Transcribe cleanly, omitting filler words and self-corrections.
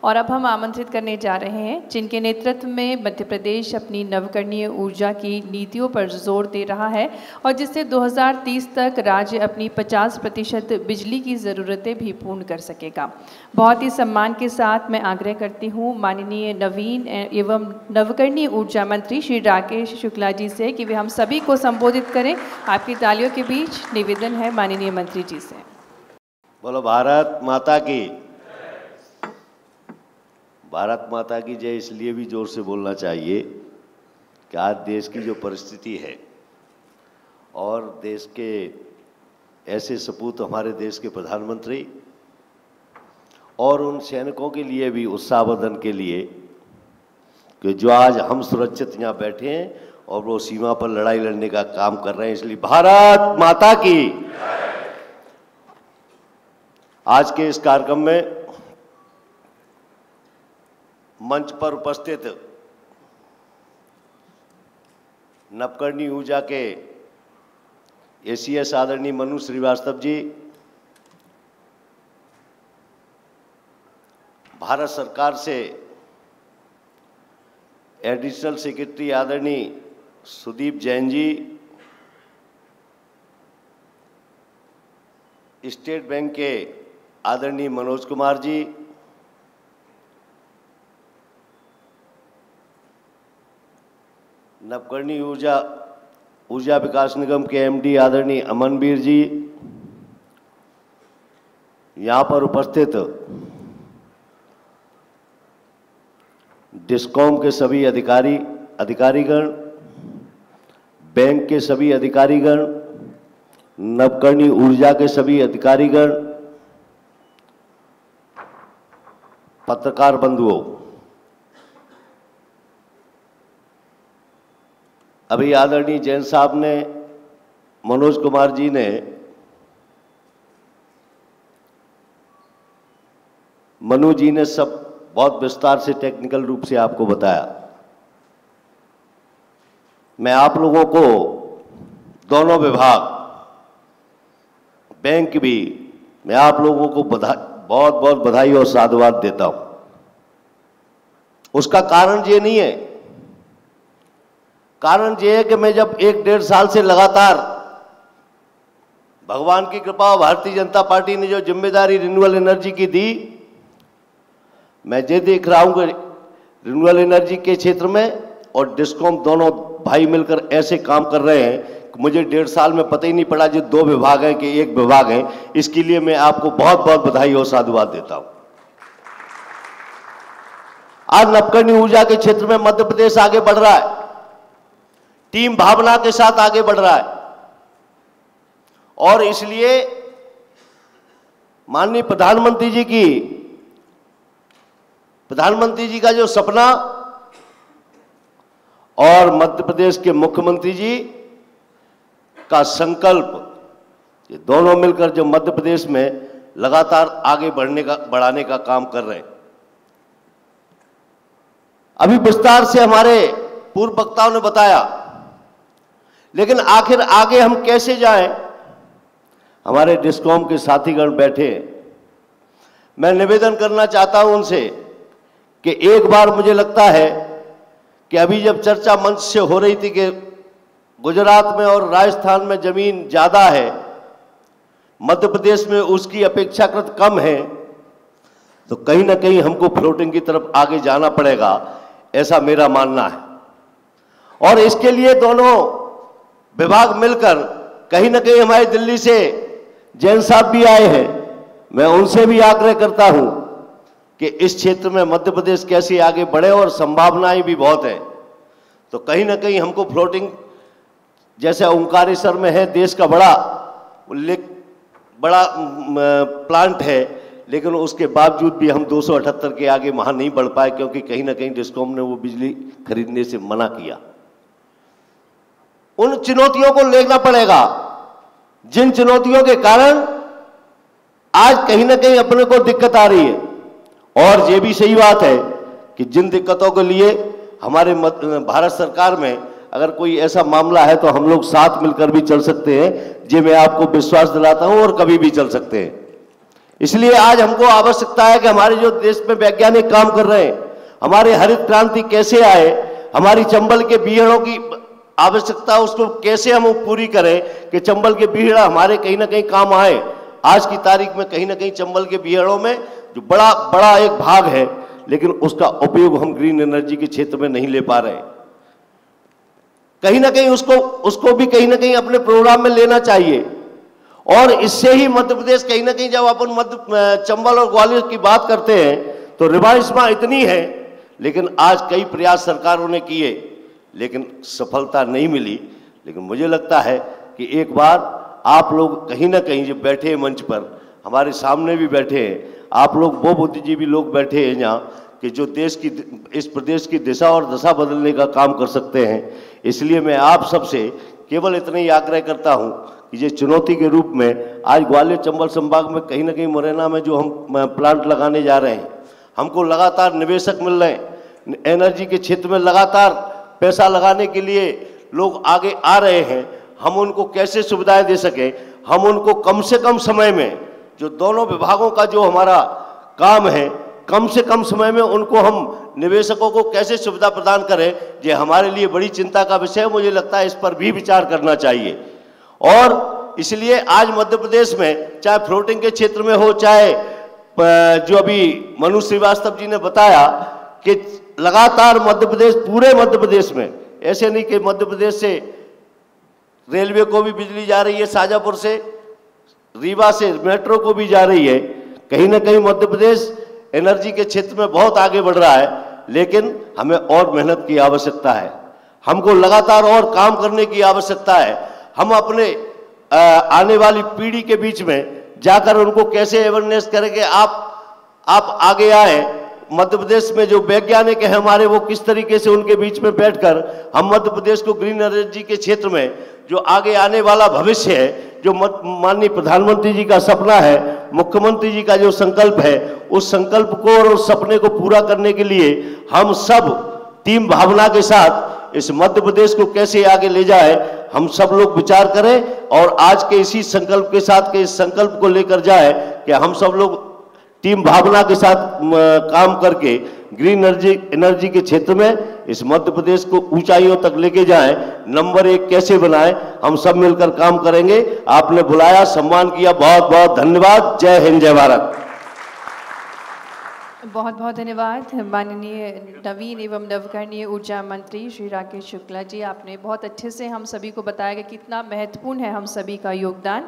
और अब हम आमंत्रित करने जा रहे हैं जिनके नेतृत्व में मध्य प्रदेश अपनी नवकरणीय ऊर्जा की नीतियों पर जोर दे रहा है और जिससे 2030 तक राज्य अपनी 50% बिजली की ज़रूरतें भी पूर्ण कर सकेगा। बहुत ही सम्मान के साथ मैं आग्रह करती हूँ माननीय नवीन एवं नवकरणीय ऊर्जा मंत्री श्री राकेश शुक्ला जी से कि वे हम सभी को संबोधित करें। आपकी तालियों के बीच निवेदन है माननीय मंत्री जी से। बोलो भारत माता की। भारत माता की जय इसलिए भी जोर से बोलना चाहिए कि आज देश की जो परिस्थिति है और देश के ऐसे सपूत हमारे देश के प्रधानमंत्री और उन सैनिकों के लिए भी उत्साहवर्धन के लिए कि जो आज हम सुरक्षित यहाँ बैठे हैं और वो सीमा पर लड़ाई लड़ने का काम कर रहे हैं, इसलिए भारत माता की। आज के इस कार्यक्रम में मंच पर उपस्थित नवकरणीय ऊर्जा के एसीएस आदरणीय मनु श्रीवास्तव जी, भारत सरकार से एडिशनल सेक्रेटरी आदरणीय सुदीप जैन जी, स्टेट बैंक के आदरणीय मनोज कुमार जी, नवकरणीय ऊर्जा विकास निगम के एमडी आदरणीय अमनवीर जी, यहाँ पर उपस्थित डिस्कॉम के सभी अधिकारीगण, बैंक के सभी अधिकारीगण, नवकरणीय ऊर्जा के सभी अधिकारीगण, पत्रकार बंधुओं, अभी आदरणीय जैन साहब ने, मनोज कुमार जी ने मनु जी ने सब बहुत विस्तार से टेक्निकल रूप से आपको बताया। मैं आप लोगों को दोनों विभाग, बैंक भी, मैं आप लोगों को बहुत बहुत बधाई और साधुवाद देता हूं। उसका कारण ये नहीं है, कारण ये है कि मैं जब 1-1.5 साल से लगातार भगवान की कृपा और भारतीय जनता पार्टी ने जो जिम्मेदारी रिन्यूएबल एनर्जी की दी, मैं ये देख रहा हूं कि रिन्यूएबल एनर्जी के क्षेत्र में और डिस्कॉम दोनों भाई मिलकर ऐसे काम कर रहे हैं कि मुझे 1.5 साल में पता ही नहीं पड़ा जो 2 विभाग हैं कि 1 विभाग है। इसके लिए मैं आपको बहुत बहुत बधाई और साधुवाद देता हूं। आज नवकरणीय ऊर्जा के क्षेत्र में मध्य प्रदेश आगे बढ़ रहा है, टीम भावना के साथ आगे बढ़ रहा है और इसलिए माननीय प्रधानमंत्री जी का जो सपना और मध्य प्रदेश के मुख्यमंत्री जी का संकल्प, ये दोनों मिलकर जो मध्य प्रदेश में लगातार आगे बढ़ाने का काम कर रहे हैं। अभी विस्तार से हमारे पूर्व वक्ताओं ने बताया, लेकिन आखिर आगे हम कैसे जाएं? हमारे डिस्कॉम के साथीगण बैठे, मैं निवेदन करना चाहता हूं उनसे कि एक बार मुझे लगता है कि अभी जब चर्चा मंच से हो रही थी कि गुजरात में और राजस्थान में जमीन ज्यादा है, मध्य प्रदेश में उसकी अपेक्षाकृत कम है, तो कहीं ना कहीं हमको फ्लोटिंग की तरफ आगे जाना पड़ेगा, ऐसा मेरा मानना है। और इसके लिए दोनों विभाग मिलकर, कहीं ना कहीं हमारे दिल्ली से जैन साहब भी आए हैं, मैं उनसे भी आग्रह करता हूं कि इस क्षेत्र में मध्य प्रदेश कैसे आगे बढ़े और संभावनाएं भी बहुत है। तो कहीं ना कहीं हमको फ्लोटिंग, जैसे ओंकारेश्वर में है, देश का बड़ा प्लांट है, लेकिन उसके बावजूद भी हम 278 के आगे वहां नहीं बढ़ पाए क्योंकि कहीं ना कहीं डिस्कॉम ने वो बिजली खरीदने से मना किया। उन चुनौतियों को लेना पड़ेगा जिन चुनौतियों के कारण आज कहीं ना कहीं अपने को दिक्कत आ रही है। और ये भी सही बात है कि जिन दिक्कतों के लिए हमारे भारत सरकार में अगर कोई ऐसा मामला है तो हम लोग साथ मिलकर भी चल सकते हैं, ये मैं आपको विश्वास दिलाता हूं, और कभी भी चल सकते हैं। इसलिए आज हमको आवश्यकता है कि हमारे जो देश में वैज्ञानिक काम कर रहे हैं, हमारे हरित क्रांति कैसे आए, हमारी चंबल के बीहड़ों की आवश्यकता उसको कैसे हम पूरी करें कि चंबल के बीहड़ा हमारे कहीं ना कहीं काम आए। आज की तारीख में कहीं ना कहीं चंबल के बीहड़ों में जो बड़ा बड़ा एक भाग है, लेकिन उसका उपयोग हम ग्रीन एनर्जी के क्षेत्र में नहीं ले पा रहे हैं। कहीं ना कहीं उसको भी कहीं ना कहीं अपने प्रोग्राम में लेना चाहिए। और इससे ही मध्य प्रदेश कहीं ना कहीं जब अपन चंबल और ग्वालियर की बात करते हैं तो रिवाइसमा इतनी है, लेकिन आज कई प्रयास सरकारों ने किए लेकिन सफलता नहीं मिली। लेकिन मुझे लगता है कि एक बार आप लोग कहीं ना कहीं जो बैठे हैं मंच पर, हमारे सामने भी बैठे हैं, आप लोग वो बुद्धिजीवी लोग बैठे हैं यहाँ कि जो देश की, इस प्रदेश की दिशा और दशा बदलने का काम कर सकते हैं। इसलिए मैं आप सबसे केवल इतना ही आग्रह करता हूँ कि ये चुनौती के रूप में आज ग्वालियर चंबल संभाग में कहीं ना कहीं मुरैना में जो हम प्लांट लगाने जा रहे हैं, हमको लगातार निवेशक मिल रहे हैं, एनर्जी के क्षेत्र में लगातार पैसा लगाने के लिए लोग आगे आ रहे हैं। हम उनको कैसे सुविधाएं दे सकें, हम उनको कम से कम समय में, जो दोनों विभागों का जो हमारा काम है, कम से कम समय में उनको हम निवेशकों को कैसे सुविधा प्रदान करें, ये हमारे लिए बड़ी चिंता का विषय है। मुझे लगता है इस पर भी विचार करना चाहिए। और इसलिए आज मध्य प्रदेश में चाहे फ्लोटिंग के क्षेत्र में हो, चाहे जो अभी मनु श्रीवास्तव जी ने बताया कि लगातार मध्य प्रदेश, पूरे मध्य प्रदेश में, ऐसे नहीं कि मध्य प्रदेश से रेलवे को भी बिजली जा रही है, शाजापुर से, रीवा से मेट्रो को भी जा रही है। कहीं ना कहीं मध्य प्रदेश एनर्जी के क्षेत्र में बहुत आगे बढ़ रहा है, लेकिन हमें और मेहनत की आवश्यकता है, हमको लगातार और काम करने की आवश्यकता है। हम अपने आने वाली पीढ़ी के बीच में जाकर उनको कैसे अवेयरनेस करें कि आप आगे आए। मध्य प्रदेश में जो वैज्ञानिक हैं हमारे, वो किस तरीके से उनके बीच में बैठकर हम मध्य प्रदेश को ग्रीन एनर्जी के क्षेत्र में जो आगे आने वाला भविष्य है, जो माननीय प्रधानमंत्री जी का सपना है, मुख्यमंत्री जी का जो संकल्प है, उस संकल्प को और उस सपने को पूरा करने के लिए हम सब टीम भावना के साथ इस मध्य प्रदेश को कैसे आगे ले जाए, हम सब लोग विचार करें और आज के इसी संकल्प के साथ के इस संकल्प को लेकर जाए कि हम सब लोग टीम भावना के साथ काम करके ग्रीन एनर्जी के क्षेत्र में इस मध्य प्रदेश को ऊंचाइयों तक लेके जाएं, नंबर 1 कैसे बनाएं, हम सब मिलकर काम करेंगे। आपने बुलाया, सम्मान किया, बहुत बहुत धन्यवाद। जय हिंद, जय भारत। बहुत बहुत धन्यवाद माननीय नवीन एवं नवकरणीय ऊर्जा मंत्री श्री राकेश शुक्ला जी। आपने बहुत अच्छे से हम सभी को बताया कि कितना महत्वपूर्ण है हम सभी का योगदान।